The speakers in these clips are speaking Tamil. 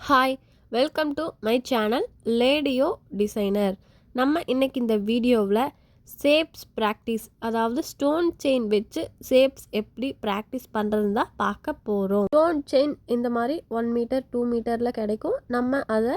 Hi, welcome to my channel லேடியோ டிசைனர். நம்ம இன்றைக்கி இந்த வீடியோவில் ஷேப்ஸ் ப்ராக்டிஸ், அதாவது ஸ்டோன் செயின் வச்சு ஷேப்ஸ் எப்படி ப்ராக்டிஸ் பண்ணுறதுன்னு தான் பார்க்க போகிறோம். ஸ்டோன் செயின் இந்த மாதிரி 1 மீட்டர் 2 மீட்டரில் கிடைக்கும். நம்ம அதை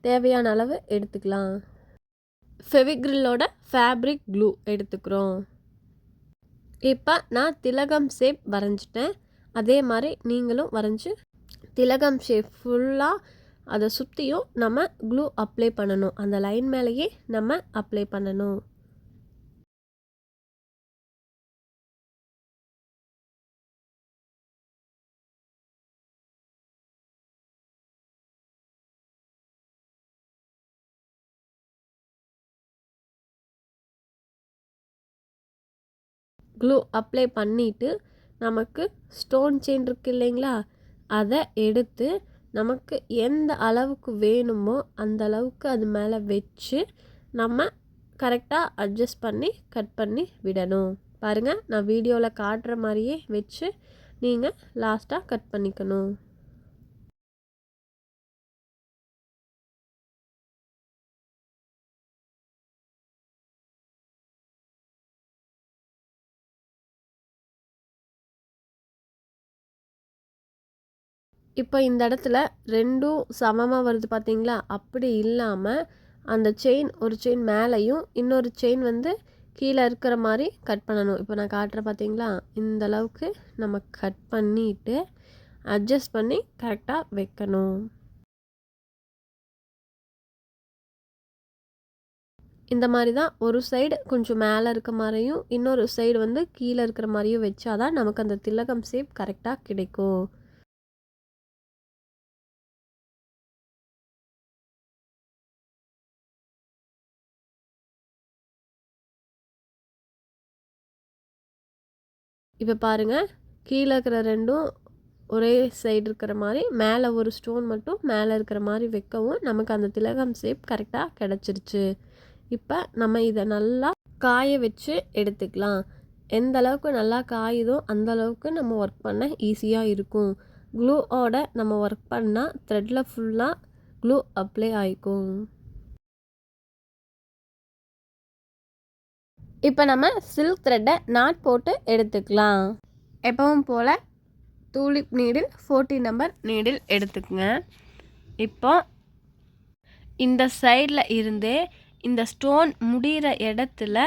தேவையான அளவு எடுத்துக்கலாம். ஃபெவிக்ரிலோட ஃபேப்ரிக் க்ளூ எடுத்துக்கிறோம். இப்போ நான் திலகம் ஷேப் வரைஞ்சிட்டேன். அதே மாதிரி நீங்களும் வரைஞ்சி திலகம் ஷேப் ஃபுல்லாக அதை சுற்றியும் நம்ம க்ளூ அப்ளை பண்ணணும். அந்த லைன் மேலேயே நம்ம அப்ளை பண்ணணும். க்ளூ அப்ளை பண்ணிவிட்டு நமக்கு ஸ்டோன் செயின் இருக்குது இல்லைங்களா, அதை எடுத்து நமக்கு எந்த அளவுக்கு வேணுமோ அந்த அளவுக்கு அது மேலே வச்சு நம்ம கரெக்டாக அட்ஜஸ்ட் பண்ணி கட் பண்ணி விடணும். பாருங்கள், நான் வீடியோவில் காட்டுற மாதிரியே வச்சு நீங்கள் லாஸ்ட்டாக கட் பண்ணிக்கணும். இப்போ இந்த இடத்துல ரெண்டும் சமமாக வருது பார்த்தீங்களா? அப்படி இல்லாமல் அந்த செயின் ஒரு செயின் மேலேயும் இன்னொரு செயின் வந்து கீழே இருக்கிற மாதிரி கட் பண்ணணும். இப்போ நான் காட்டுறேன் பார்த்தீங்களா? இந்த அளவுக்கு நம்ம கட் பண்ணிவிட்டு அட்ஜஸ்ட் பண்ணி கரெக்டாக வைக்கணும். இந்த மாதிரி தான் ஒரு சைடு கொஞ்சம் மேலே இருக்க மாதிரியும் இன்னொரு சைடு வந்து கீழே இருக்கிற மாதிரியும் வச்சாதான் நமக்கு அந்த திலகம் ஷேப் கரெக்டாக கிடைக்கும். இப்போ பாருங்கள், கீழே இருக்கிற ரெண்டும் ஒரே சைடு இருக்கிற மாதிரி, மேலே ஒரு ஸ்டோன் மட்டும் மேலே இருக்கிற மாதிரி வைக்கவும் நமக்கு அந்த திலகம் ஷேப் கரெக்டாக கிடச்சிருச்சு. இப்போ நம்ம இதை நல்லா காய வச்சு எடுத்துக்கலாம். எந்த அளவுக்கு நல்லா காயுதோ அந்த அளவுக்கு நம்ம ஒர்க் பண்ண ஈஸியாக இருக்கும். க்ளூவோட நம்ம ஒர்க் பண்ணால் த்ரெட்டில் ஃபுல்லாக க்ளூ அப்ளை ஆகிக்கும். இப்போ நம்ம சில்க் த்ரெட்டை நாட் போட்டு எடுத்துக்கலாம். எப்பவும் போல் டூலிப் நீடில் 40 நம்பர் நீடில் எடுத்துக்கங்க. இப்போ இந்த சைடில் இருந்து இந்த ஸ்டோன் முடிகிற இடத்துல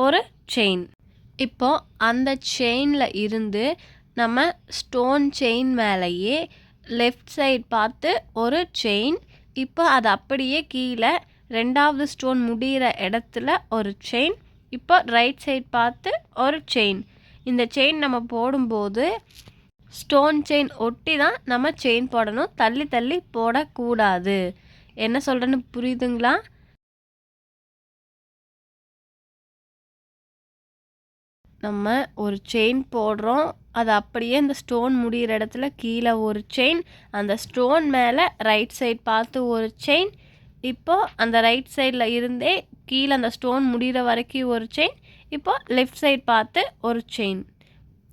ஒரு செயின். இப்போ அந்த செயினில் இருந்து நம்ம ஸ்டோன் செயின் மேலேயே லெஃப்ட் சைடு பார்த்து ஒரு செயின். இப்போ அது அப்படியே கீழே 2வது ஸ்டோன் முடிகிற இடத்துல ஒரு செயின். இப்போ ரைட் சைட் பார்த்து ஒரு செயின். இந்த செயின் நம்ம போடும்போது ஸ்டோன் செயின் ஒட்டி தான் நம்ம செயின் போடணும். தள்ளி தள்ளி போடக்கூடாது. என்ன சொல்கிறேன்னு புரியுதுங்களா? நம்ம ஒரு செயின் போடுறோம், அது அப்படியே இந்த ஸ்டோன் முடிகிற இடத்துல கீழே ஒரு செயின், அந்த ஸ்டோன் மேலே ரைட் சைட் பார்த்து ஒரு செயின். இப்போது அந்த ரைட் சைடில் இருந்தே கீழே அந்த ஸ்டோன் முடிகிற வரைக்கும் ஒரு செயின். இப்போ லெஃப்ட் சைட் பார்த்து ஒரு செயின்.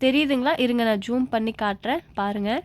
தெரியுதுங்களா? இருங்க, நான் ஜூம் பண்ணி காட்டுறேன், பாருங்கள்.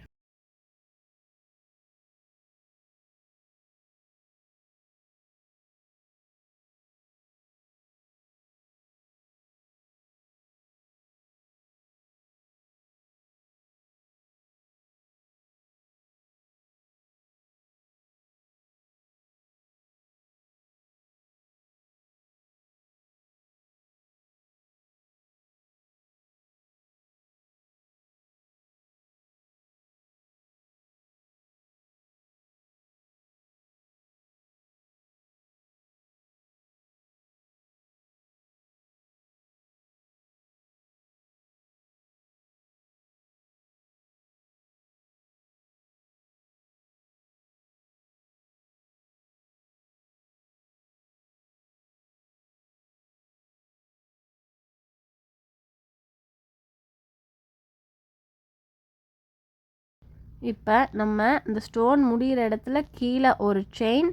இப்போ நம்ம இந்த ஸ்டோன் முடிகிற இடத்துல கீழே ஒரு செயின்.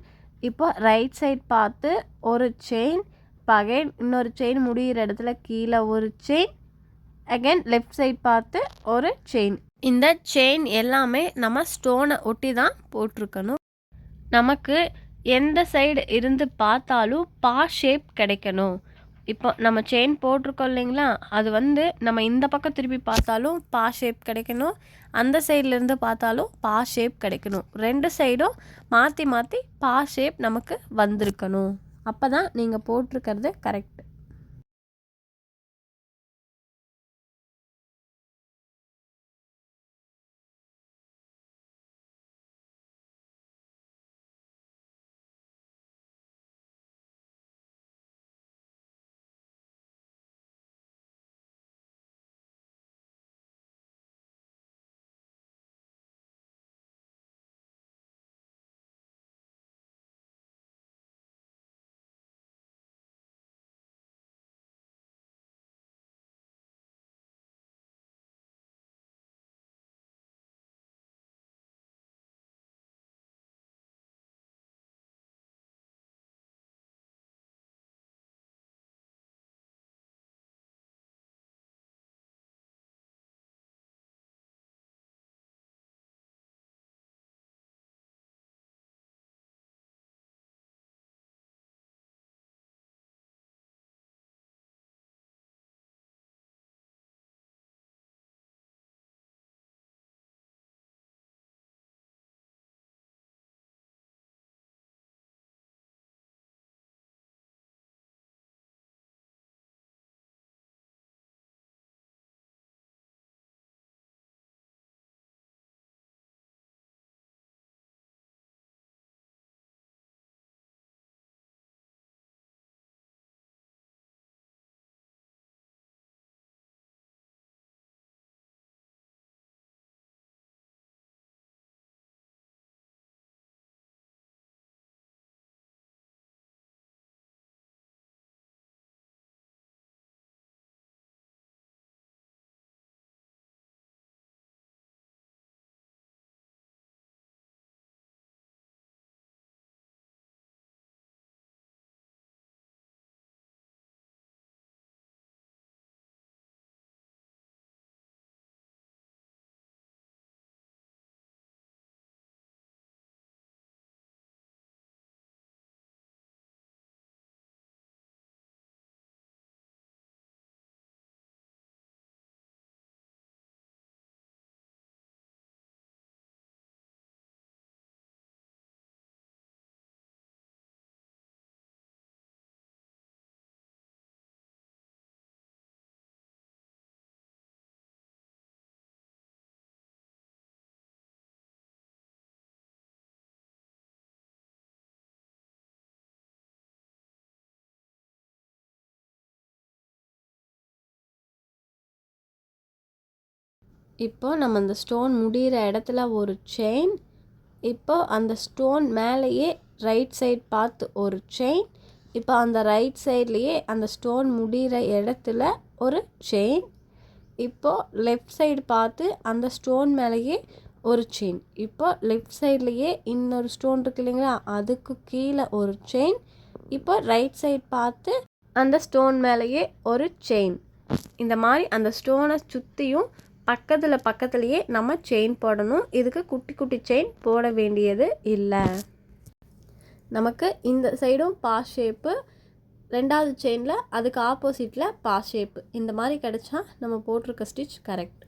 இப்போ ரைட் சைட் பார்த்து ஒரு செயின். இப்போ அகைன் இன்னொரு செயின் முடிகிற இடத்துல கீழே ஒரு செயின். அகைன் லெஃப்ட் சைட் பார்த்து ஒரு செயின். இந்த செயின் எல்லாமே நம்ம ஸ்டோனை ஒட்டி தான் போட்டிருக்கணும். நமக்கு எந்த சைடு இருந்து பார்த்தாலும் பா ஷேப் கிடைக்கணும். இப்போ நம்ம செயின் போட்டிருக்கோம் இல்லைங்களா, அது வந்து நம்ம இந்த பக்கம் திருப்பி பார்த்தாலும் பா ஷேப் கிடைக்கணும், அந்த சைட்லேருந்து பார்த்தாலும் பா ஷேப் கிடைக்கணும். 2 சைடும் மாற்றி மாற்றி பா ஷேப் நமக்கு வந்திருக்கணும். அப்போ தான் நீங்கள் போட்டிருக்கிறது கரெக்ட். இப்போ நம்ம அந்த ஸ்டோன் முடிகிற இடத்துல ஒரு செயின், இப்போ அந்த ஸ்டோன் மேலேயே ரைட் சைட் பார்த்து ஒரு செயின், இப்போ அந்த ரைட் சைட்லேயே அந்த ஸ்டோன் முடிகிற இடத்துல ஒரு செயின், இப்போது லெஃப்ட் சைடு பார்த்து அந்த ஸ்டோன் மேலேயே ஒரு செயின், இப்போ லெஃப்ட் சைட்லேயே இன்னொரு ஸ்டோன் இருக்கு இல்லைங்களா, அதுக்கு கீழே ஒரு செயின், இப்போ ரைட் சைடு பார்த்து அந்த ஸ்டோன் மேலேயே ஒரு செயின். இந்த மாதிரி அந்த ஸ்டோனை சுற்றியும் பக்கத்துலேயே நம்ம செயின் போடணும். இதுக்கு குட்டி குட்டி செயின் போட வேண்டியது இல்லை. நமக்கு இந்த சைடும் பாஸ் ஷேப்பு, 2வது செயினில் அதுக்கு ஆப்போசிட்டில் பாஸ் ஷேப்பு, இந்த மாதிரி கிடச்சா நம்ம போட்டிருக்க ஸ்டிச் கரெக்ட்.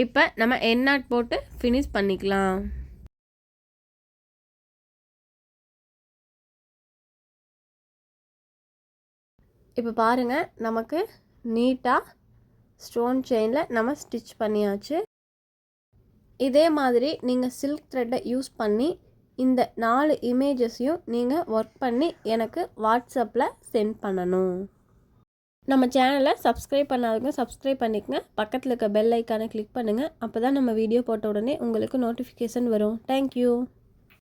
இப்போ நம்ம எண்ட் நாட் போட்டு ஃபினிஷ் பண்ணிக்கலாம். இப்போ பாருங்கள், நமக்கு நீட்டாக ஸ்டோன் செயினில் நம்ம ஸ்டிச் பண்ணியாச்சு. இதே மாதிரி நீங்கள் சில்க் த்ரெட்டை யூஸ் பண்ணி இந்த 4 இமேஜஸையும் நீங்கள் ஒர்க் பண்ணி எனக்கு வாட்ஸ்அப்பில் சென்ட் பண்ணணும். நம்ம சேனலை சப்ஸ்கிரைப் பண்ணாதவங்க சப்ஸ்கிரைப் பண்ணிக்கங்க. பக்கத்தில் இருக்க பெல் ஐக்கானை கிளிக் பண்ணுங்கள். அப்போ தான் நம்ம வீடியோ போட்ட உடனே உங்களுக்கு நோட்டிஃபிகேஷன் வரும். தேங்க்யூ.